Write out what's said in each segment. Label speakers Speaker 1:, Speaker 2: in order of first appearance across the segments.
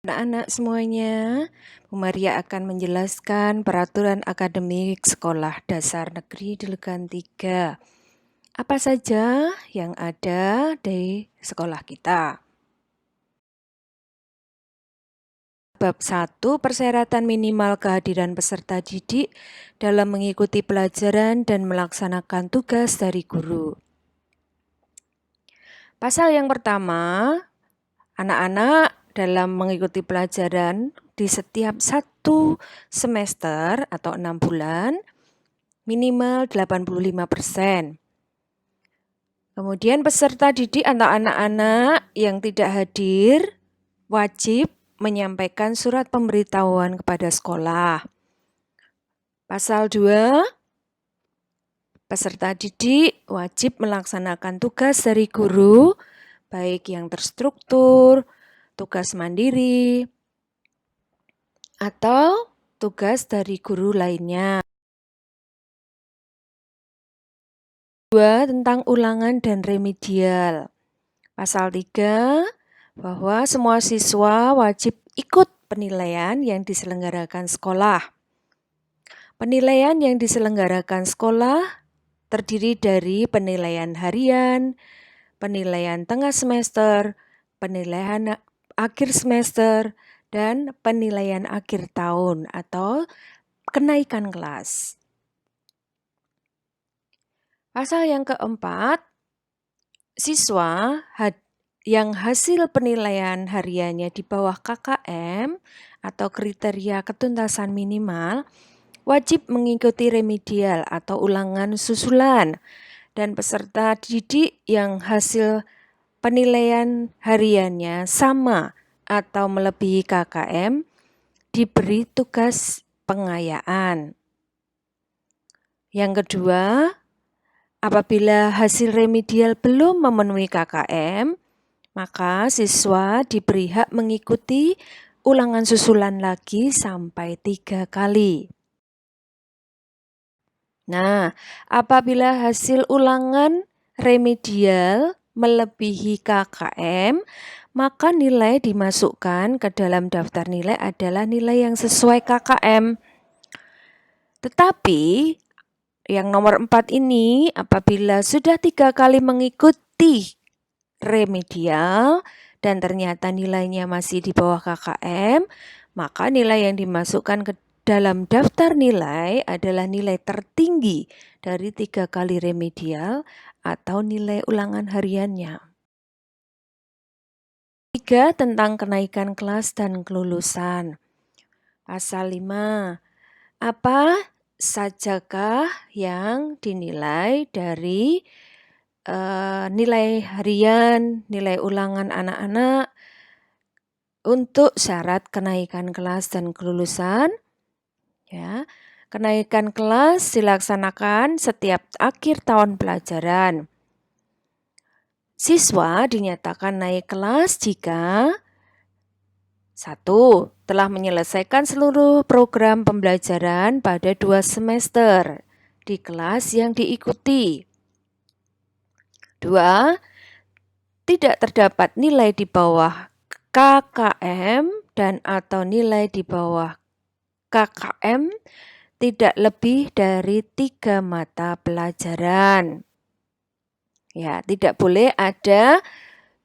Speaker 1: Anak-anak semuanya, Bu Maria akan menjelaskan peraturan akademik Sekolah Dasar Negeri Delegan 3. Apa saja yang ada di sekolah kita? Bab 1, persyaratan minimal kehadiran peserta didik dalam mengikuti pelajaran dan melaksanakan tugas dari guru. Pasal yang pertama, anak-anak dalam mengikuti pelajaran di setiap satu semester atau 6 bulan minimal 85%. Kemudian peserta didik atau anak-anak yang tidak hadir wajib menyampaikan surat pemberitahuan kepada sekolah. Pasal 2, peserta didik wajib melaksanakan tugas dari guru, baik yang terstruktur, tugas mandiri, atau tugas dari guru lainnya. 2, tentang ulangan dan remedial. Pasal 3, bahwa semua siswa wajib ikut penilaian yang diselenggarakan sekolah. Penilaian yang diselenggarakan sekolah terdiri dari penilaian harian, penilaian tengah semester, penilaian akhir semester, dan penilaian akhir tahun atau kenaikan kelas. Pasal yang keempat, siswa yang hasil penilaian hariannya di bawah KKM atau kriteria ketuntasan minimal wajib mengikuti remedial atau ulangan susulan, dan peserta didik yang hasil penilaian hariannya sama atau melebihi KKM diberi tugas pengayaan. Yang kedua, apabila hasil remedial belum memenuhi KKM, maka siswa diberi hak mengikuti ulangan susulan lagi sampai 3 kali. Nah, apabila hasil ulangan remedial melebihi KKM, maka nilai dimasukkan ke dalam daftar nilai adalah nilai yang sesuai KKM. Tetapi yang nomor 4 ini, apabila sudah 3 kali mengikuti remedial dan ternyata nilainya masih di bawah KKM, maka nilai yang dimasukkan ke dalam daftar nilai adalah nilai tertinggi dari 3 kali remedial atau nilai ulangan hariannya. 3, tentang kenaikan kelas dan kelulusan. Pasal 5, apa sajakah yang dinilai dari nilai harian, nilai ulangan anak-anak untuk syarat kenaikan kelas dan kelulusan? Ya, kenaikan kelas dilaksanakan setiap akhir tahun pelajaran. Siswa dinyatakan naik kelas jika 1. Telah menyelesaikan seluruh program pembelajaran pada 2 semester di kelas yang diikuti. 2. Tidak terdapat nilai di bawah KKM dan atau nilai di bawah KKM tidak lebih dari 3 mata pelajaran. Ya, tidak boleh ada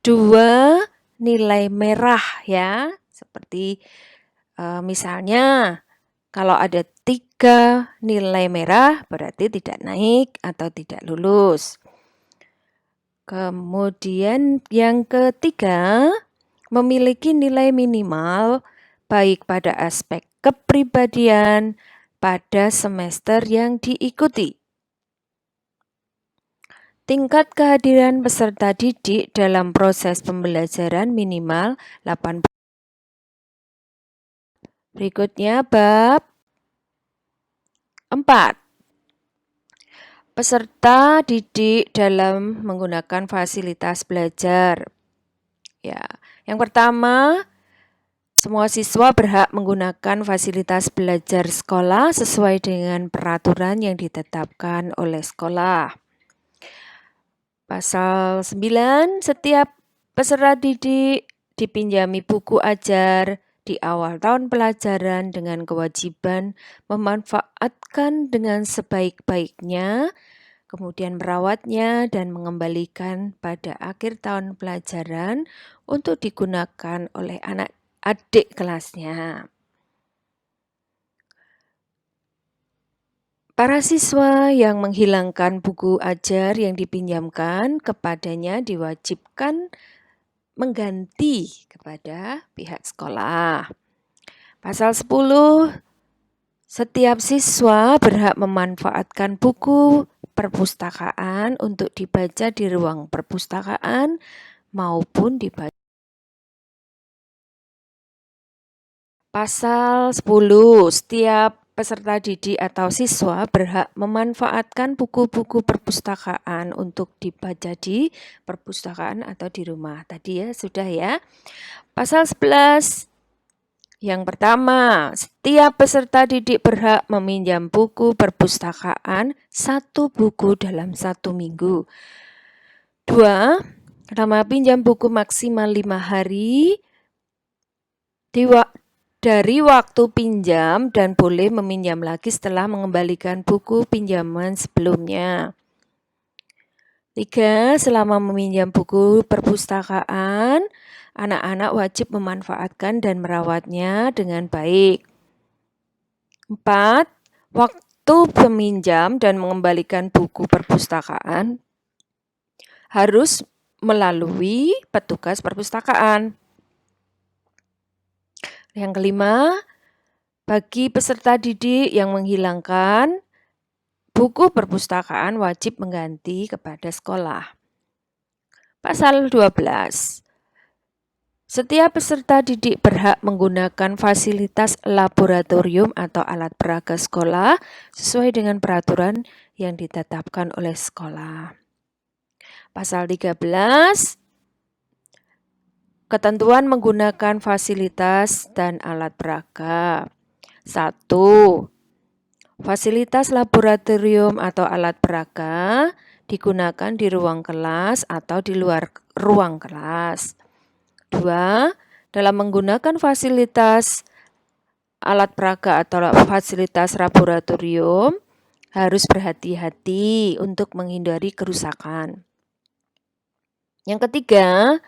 Speaker 1: 2 nilai merah ya. Seperti misalnya kalau ada 3 nilai merah berarti tidak naik atau tidak lulus. Kemudian yang ketiga, memiliki nilai minimal baik pada aspek kepribadian pada semester yang diikuti. Tingkat kehadiran peserta didik dalam proses pembelajaran minimal 80. Berikutnya bab 4. Peserta didik dalam menggunakan fasilitas belajar. Ya, yang pertama, semua siswa berhak menggunakan fasilitas belajar sekolah sesuai dengan peraturan yang ditetapkan oleh sekolah. Pasal 9, setiap peserta didik dipinjami buku ajar, di awal tahun pelajaran dengan kewajiban memanfaatkan dengan sebaik-baiknya, kemudian merawatnya dan mengembalikan pada akhir tahun pelajaran untuk digunakan oleh adik kelasnya. Para siswa yang menghilangkan buku ajar yang dipinjamkan kepadanya diwajibkan mengganti kepada pihak sekolah. Pasal 10, setiap siswa berhak memanfaatkan buku perpustakaan untuk dibaca di ruang perpustakaan maupun dibaca. Pasal 10, setiap peserta didik atau siswa berhak memanfaatkan buku-buku perpustakaan untuk dibaca di perpustakaan atau di rumah. Tadi ya, sudah ya. Pasal 11, yang pertama, setiap peserta didik berhak meminjam buku perpustakaan 1 buku dalam 1 minggu. 2, lama pinjam buku maksimal 5 hari dari waktu pinjam dan boleh meminjam lagi setelah mengembalikan buku pinjaman sebelumnya. 3, selama meminjam buku perpustakaan, anak-anak wajib memanfaatkan dan merawatnya dengan baik. 4, waktu meminjam dan mengembalikan buku perpustakaan harus melalui petugas perpustakaan. Yang kelima, bagi peserta didik yang menghilangkan buku perpustakaan wajib mengganti kepada sekolah. Pasal 12. Setiap peserta didik berhak menggunakan fasilitas laboratorium atau alat peraga sekolah sesuai dengan peraturan yang ditetapkan oleh sekolah. Pasal 13. Ketentuan menggunakan fasilitas dan alat peraga. 1. Fasilitas laboratorium atau alat peraga digunakan di ruang kelas atau di luar ruang kelas. 2. Dalam menggunakan fasilitas alat peraga atau fasilitas laboratorium harus berhati-hati untuk menghindari kerusakan. Yang ketiga,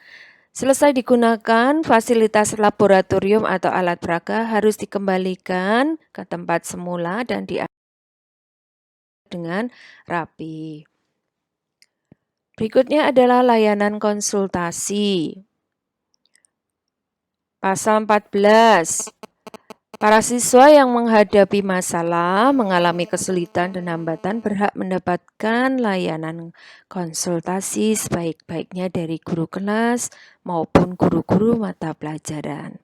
Speaker 1: selesai digunakan fasilitas laboratorium atau alat peraga harus dikembalikan ke tempat semula dan dengan rapi. Berikutnya adalah layanan konsultasi. Pasal 14. Para siswa yang menghadapi masalah, mengalami kesulitan dan hambatan berhak mendapatkan layanan konsultasi sebaik-baiknya dari guru kelas maupun guru-guru mata pelajaran.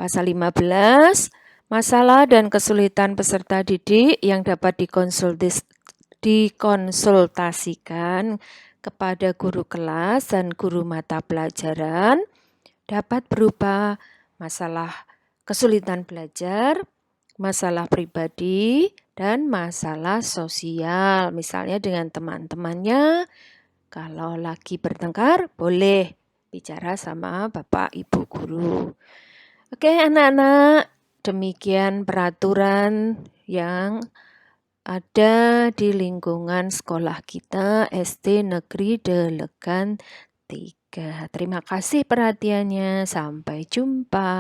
Speaker 1: Pasal 15, masalah dan kesulitan peserta didik yang dapat dikonsultasikan kepada guru kelas dan guru mata pelajaran dapat berupa masalah kesulitan belajar, masalah pribadi, dan masalah sosial. Misalnya dengan teman-temannya, kalau lagi bertengkar, boleh bicara sama Bapak Ibu Guru. Oke anak-anak, demikian peraturan yang ada di lingkungan sekolah kita SD Negeri Delegan 3. Terima kasih perhatiannya, sampai jumpa.